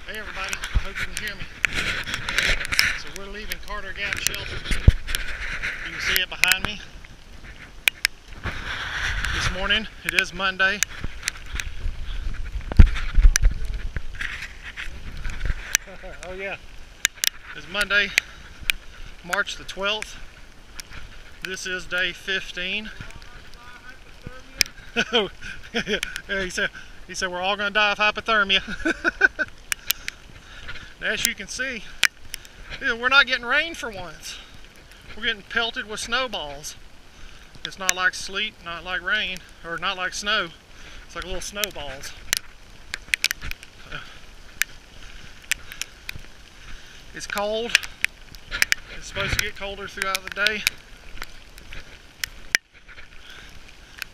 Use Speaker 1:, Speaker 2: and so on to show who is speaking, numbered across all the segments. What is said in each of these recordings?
Speaker 1: Hey everybody, I hope you can hear me. So we're leaving Carter Gap Shelter. You can see it behind me. This morning, it is Monday. Oh yeah, it's Monday, March the 12th. This is day 15. Yeah, he said we're all going to die of hypothermia. As you can see, we're not getting rain for once. We're getting pelted with snowballs. It's not like sleet, not like rain, or not like snow. It's like little snowballs. It's cold. It's supposed to get colder throughout the day.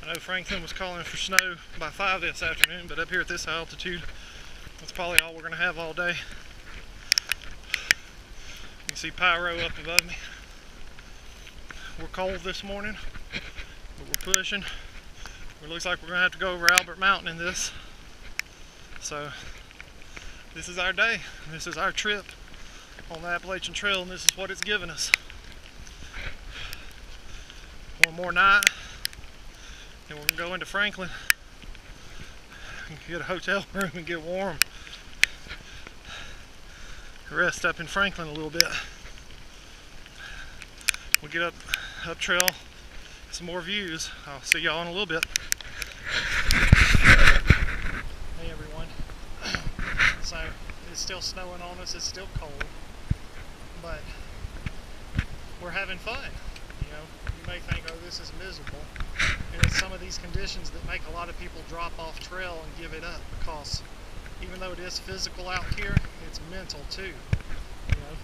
Speaker 1: I know Franklin was calling for snow by 5 this afternoon, but up here at this altitude, that's probably all we're going to have all day. You can see Pyro up above me. We're cold this morning, but we're pushing. It looks like we're going to have to go over Albert Mountain in this. So, this is our day. This is our trip on the Appalachian Trail, and this is what it's given us. One more night, and we're going to go into Franklin and get a hotel room and get warm. Rest up in Franklin a little bit. We'll get up trail, some more views. I'll see y'all in a little bit. Hey everyone. So it's still snowing on us, it's still cold, but we're having fun. You know, you may think, oh, this is miserable. And it's some of these conditions that make a lot of people drop off trail and give it up, because even though it is physical out here, it's mental too. You know,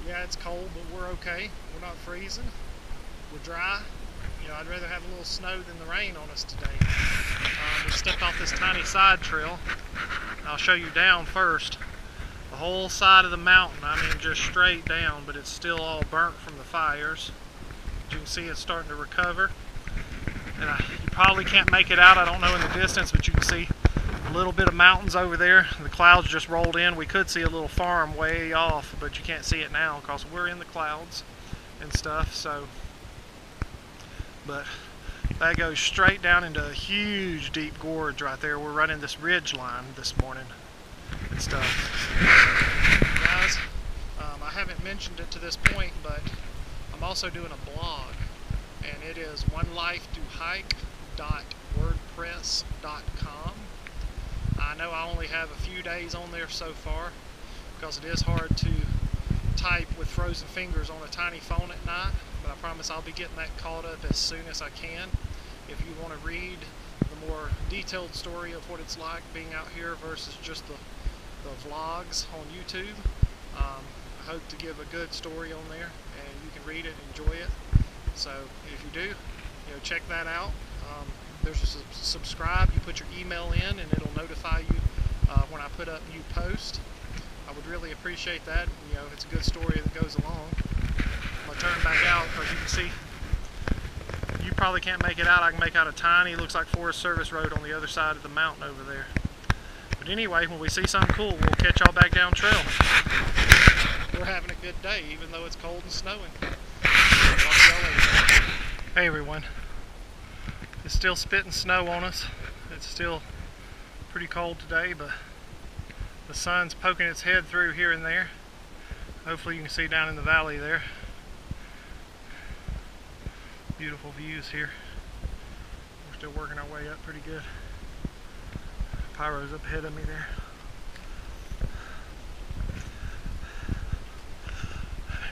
Speaker 1: yeah, it's cold, but we're okay. We're not freezing. We're dry. You know, I'd rather have a little snow than the rain on us today. We stepped off this tiny side trail. I'll show you down first. The whole side of the mountain, I mean just straight down, but it's still all burnt from the fires. As you can see, it's starting to recover. And you probably can't make it out, I don't know in the distance, but you can see a little bit of mountains over there. The clouds just rolled in. We could see a little farm way off, but you can't see it now because we're in the clouds and stuff. So, but that goes straight down into a huge deep gorge right there. We're running this ridge line this morning and stuff. Guys, I haven't mentioned it to this point, but I'm also doing a blog, and it is onelifetohike.wordpress.com. I know I only have a few days on there so far, because it is hard to type with frozen fingers on a tiny phone at night, but I promise I'll be getting that caught up as soon as I can. If you want to read the more detailed story of what it's like being out here versus just the vlogs on YouTube, I hope to give a good story on there, and you can read it and enjoy it. So if you do, check that out. There's a subscribe. You put your email in, and it'll notify you when I put up new posts. I would really appreciate that. It's a good story that goes along. I'm gonna turn back out, because you can see, you probably can't make it out. I can make out a tiny, looks like Forest Service Road on the other side of the mountain over there. But anyway, when we see something cool, we'll catch y'all back down trail. We're having a good day, even though it's cold and snowing. Hey everyone. It's still spitting snow on us. It's still pretty cold today, but the sun's poking its head through here and there. Hopefully you can see down in the valley there. Beautiful views here. We're still working our way up pretty good. Pyro's up ahead of me there.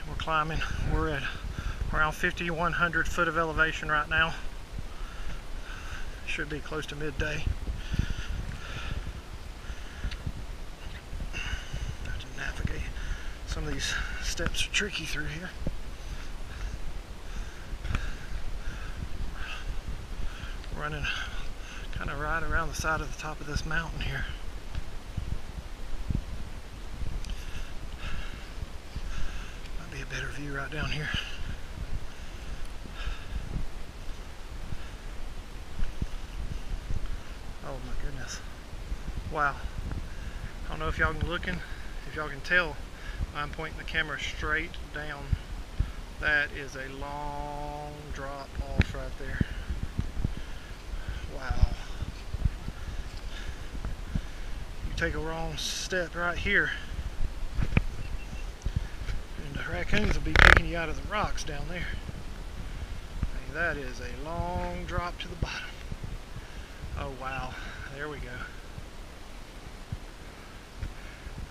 Speaker 1: We're climbing. We're at around 5,100 foot of elevation right now. Should be close to midday. Have to navigate. Some of these steps are tricky through here. Running kind of right around the side of the top of this mountain here. Might be a better view right down here. Oh my goodness. Wow. don't know if y'all can if y'all can tell, I'm pointing the camera straight down. That is a long drop off right there. Wow. You take a wrong step right here, and the raccoons will be picking you out of the rocks down there. Hey, that is a long drop to the bottom. Oh wow, there we go.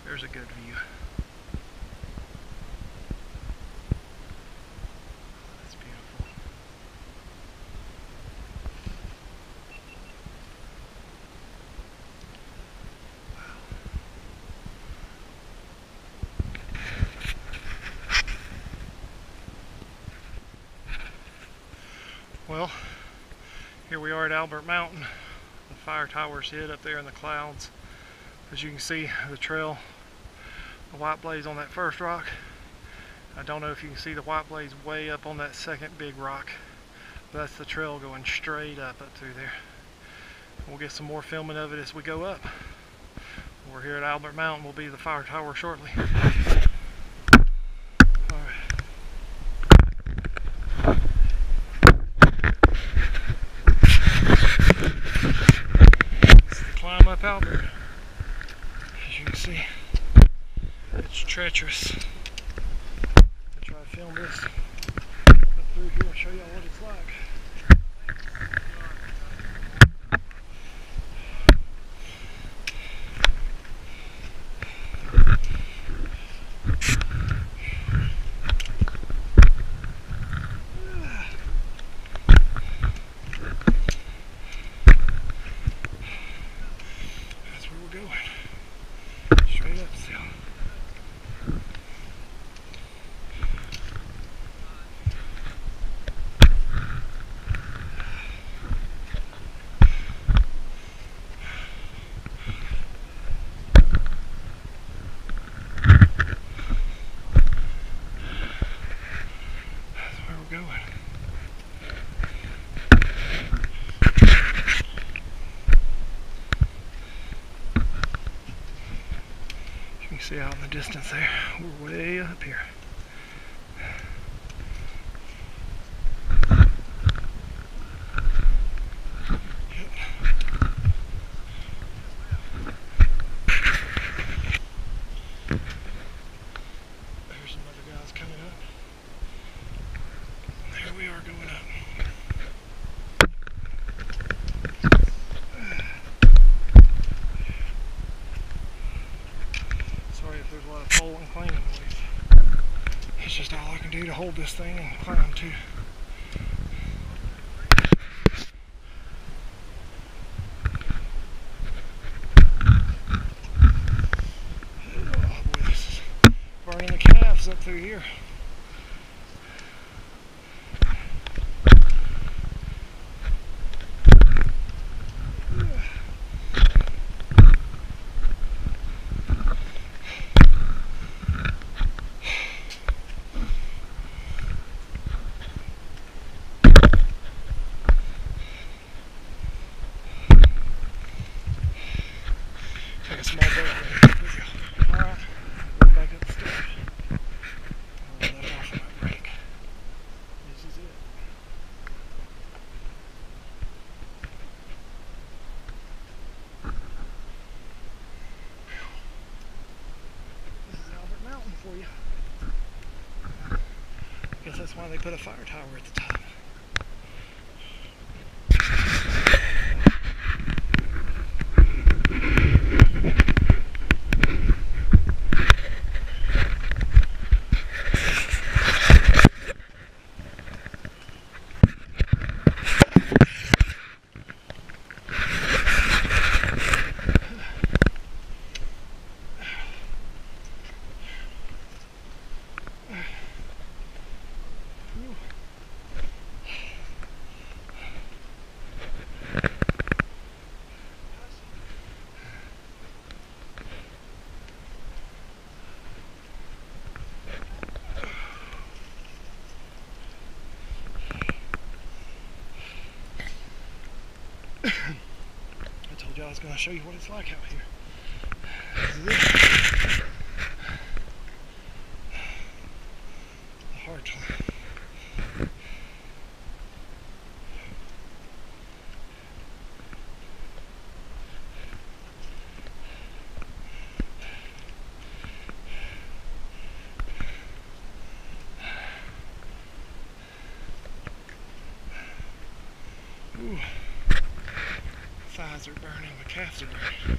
Speaker 1: There's a good view. That's beautiful. Well, here we are at Albert Mountain. The fire tower's hid up there in the clouds. As you can see, the trail, the white blaze on that first rock. I don't know if you can see the white blaze way up on that second big rock. That's the trail going straight up through there. We'll get some more filming of it as we go up. We're here at Albert Mountain. We'll be the fire tower shortly. Climb up Albert. As you can see, it's treacherous. I'll try to film this up through here and show y'all what it's like. See out in the distance there, we're way up here. There's some other guys coming up. There we are going up. If there's a lot of pole and climbing noise. It's just all I can do to hold this thing and climb too. Oh boy, this is burning the calves up through here. Take a small break. Alright, going back up the stairs. I'll let that off my break. This is it. This is Albert Mountain for you. I guess that's why they put a fire tower at the top. I told you I was going to show you what it's like out here. Hard climb. Ooh. Thighs are burning, my calves are burning.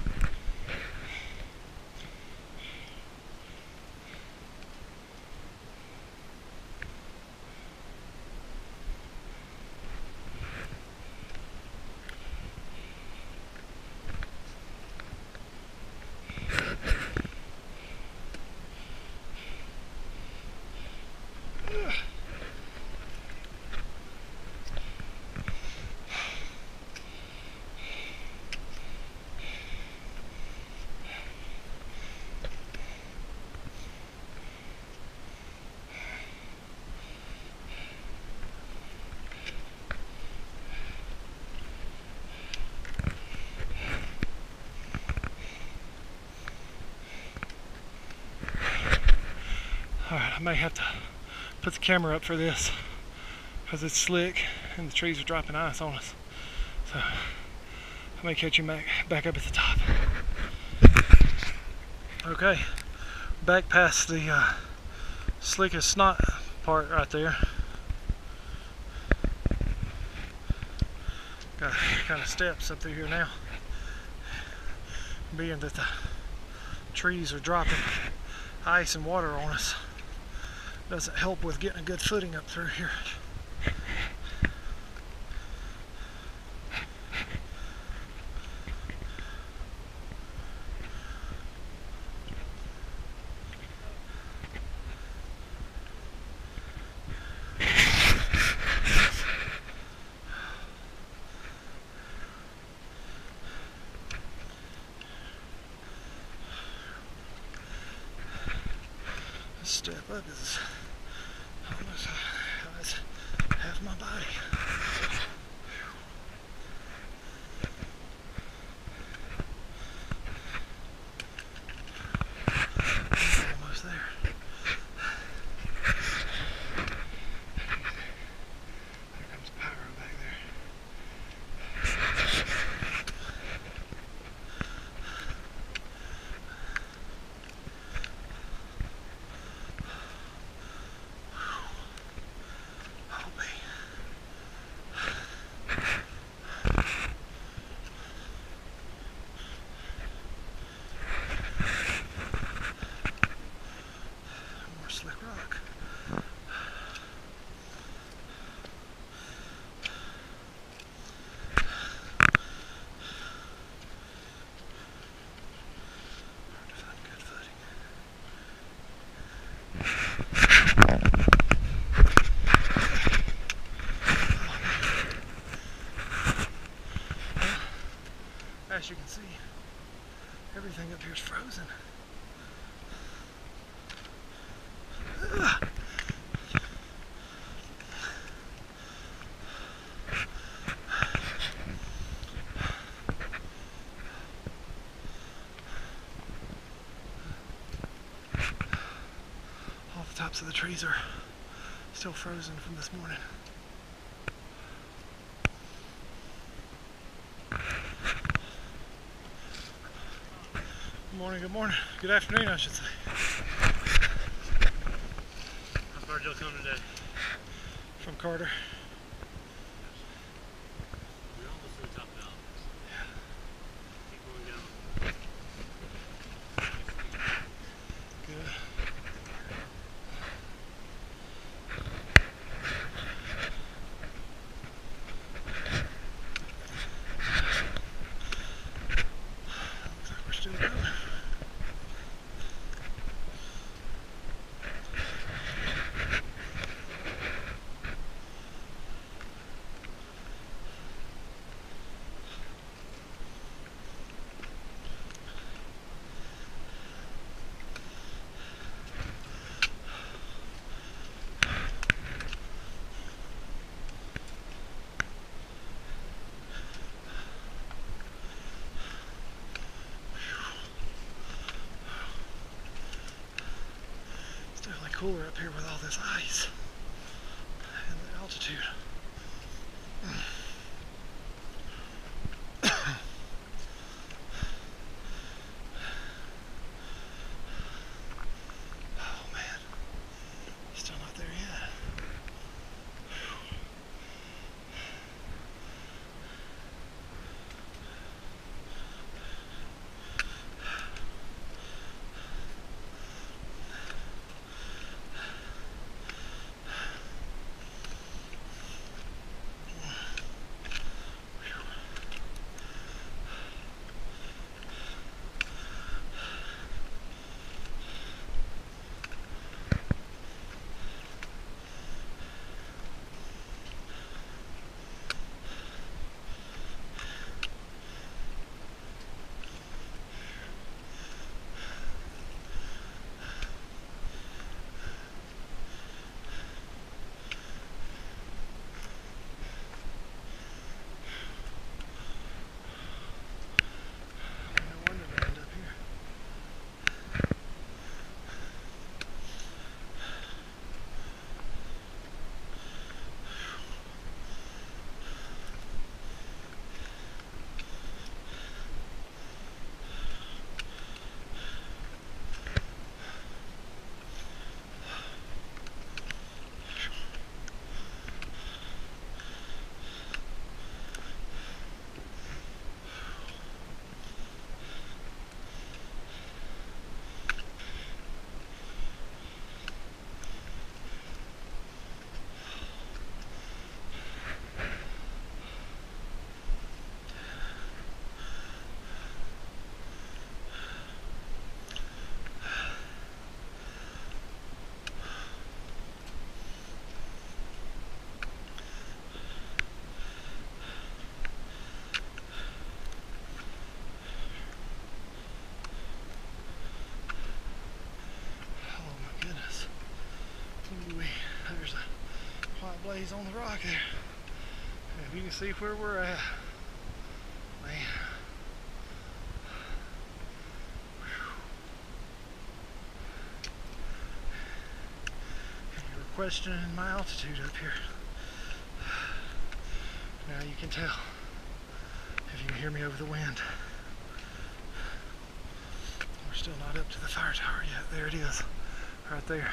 Speaker 1: Alright, I may have to put the camera up for this because it's slick and the trees are dropping ice on us. So I may catch you back up at the top. Okay, back past the slickest snot part right there. Got kind of steps up through here now. Being that the trees are dropping ice and water on us, doesn't help with getting a good footing up through here. This step up is almost half my body. Almost there. There comes Pyro back there. Slick rock. Hard to find good footing. Well, as you can see, everything up here is frozen. All the tops of the trees are still frozen from this morning. Good morning, good morning. Good afternoon, I should say.
Speaker 2: How far did y'all come today?
Speaker 1: From Carter.
Speaker 2: We're almost to the top now.
Speaker 1: Yeah.
Speaker 2: Keep going down.
Speaker 1: Good. Looks like we're still going. cooler up here with all this ice and the altitude. Oh man, still not there yet. There's a white blaze on the rock there. And if you can see where we're at, man. You were questioning my altitude up here. Now you can tell if you can hear me over the wind. We're still not up to the fire tower yet. There it is, right there.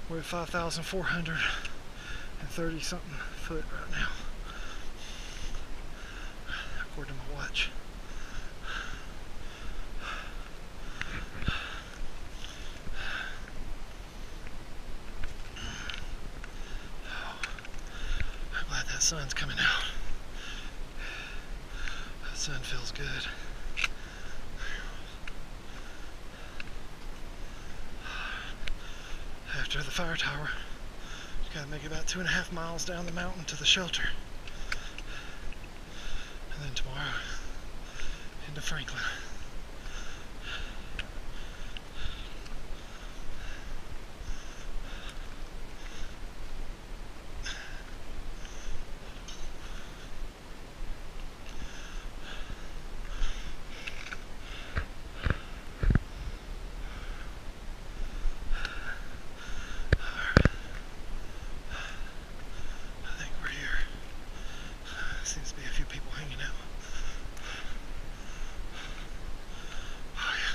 Speaker 1: We're at 5,430 something foot right now, according to my watch. I'm glad that sun's coming out. That sun feels good. After the fire tower, you gotta make it about 2.5 miles down the mountain to the shelter. And then tomorrow, into Franklin. Seems to be a few people hanging out. Oh yeah.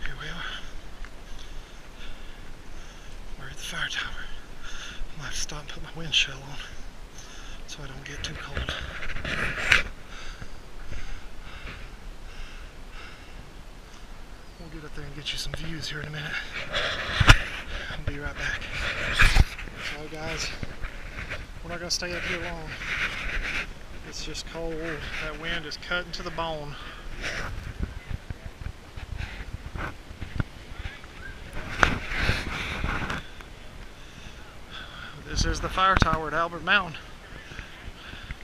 Speaker 1: Here we are. We're at the fire tower. I'm gonna have to stop and put my wind shell on so I don't get too cold. We'll get up there and get you some views here in a minute. I'll be right back. So guys, we're not gonna stay up here long. It's just cold. That wind is cutting to the bone. This is the fire tower at Albert Mountain.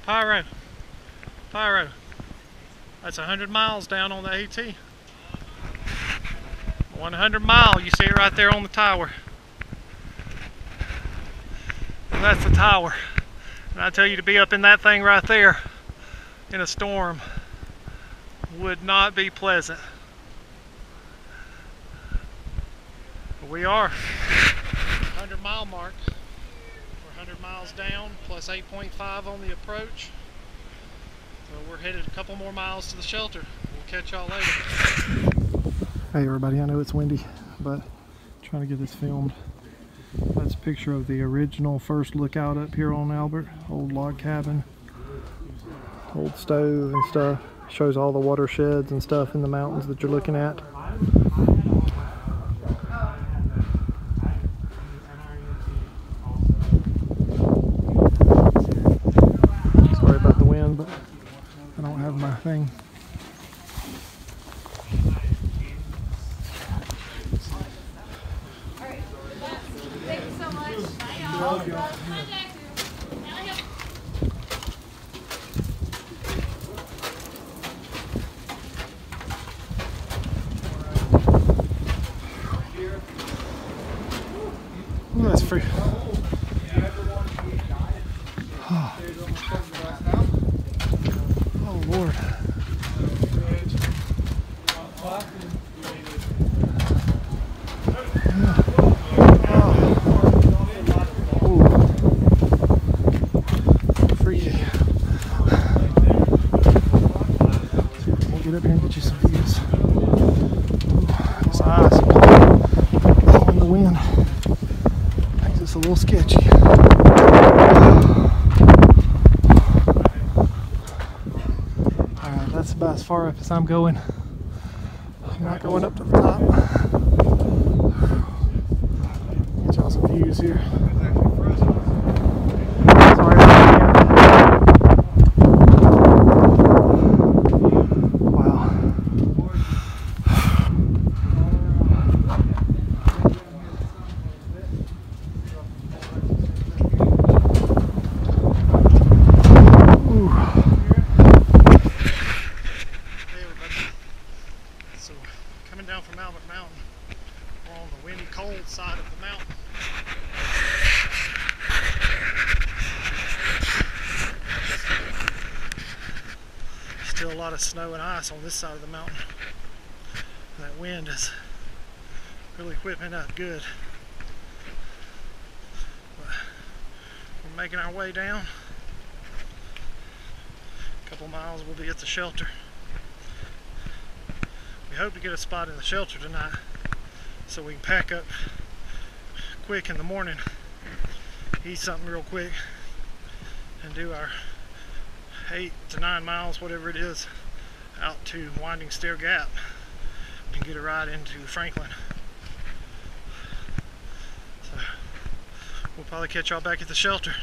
Speaker 1: Pyro. Pyro. That's 100 miles down on the AT. 100 mile. You see it right there on the tower. And that's the tower. And I tell you, to be up in that thing right there in a storm would not be pleasant. We are 100-mile mark. We're 100 miles down plus 8.5 on the approach. So we're headed a couple more miles to the shelter. We'll catch y'all later. Hey everybody, I know it's windy, but I'm trying to get this filmed. That's a picture of the original first lookout up here on Albert. Old log cabin, old stove and stuff. Shows all the watersheds and stuff in the mountains that you're looking at. Sorry about the wind, but I don't have my thing.
Speaker 3: Thank you so much. Bye, y'all.
Speaker 1: Ooh, that's free. Oh Lord. Get up here and get you some views. Ooh, this ice in the wind makes this a little sketchy. Alright, that's about as far up as I'm going. I'm not going up to the top. Get y'all some views here. Sorry about the wind. Down from Albert Mountain. We're on the windy, cold side of the mountain. Still a lot of snow and ice on this side of the mountain. That wind is really whipping up good. But we're making our way down. A couple miles, we'll be at the shelter. We hope to get a spot in the shelter tonight so we can pack up quick in the morning, eat something real quick, and do our 8 to 9 miles, whatever it is, out to Winding Stair Gap and get a ride into Franklin. So we'll probably catch y'all back at the shelter.